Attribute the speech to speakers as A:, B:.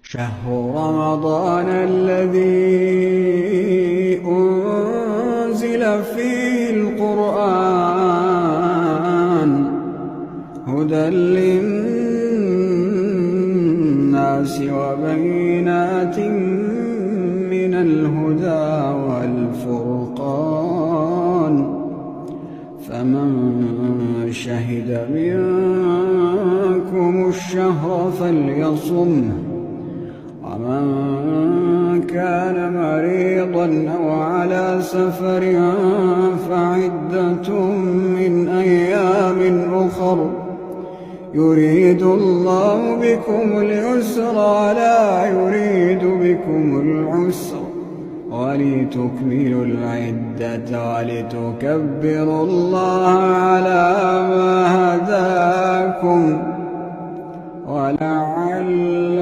A: شهر رمضان الذي أنزل فيه القرآن هدى للناس وبينات من الهدى والفرقان فمن شهد منكم الشهر فليصمه ومن كان مريضا أو على سفر فعدة من أيام أخر يريد الله بكم اليسر ولا يريد بكم العسر ولتكملوا العدة ولتكبروا الله على ما هداكم ولعلكم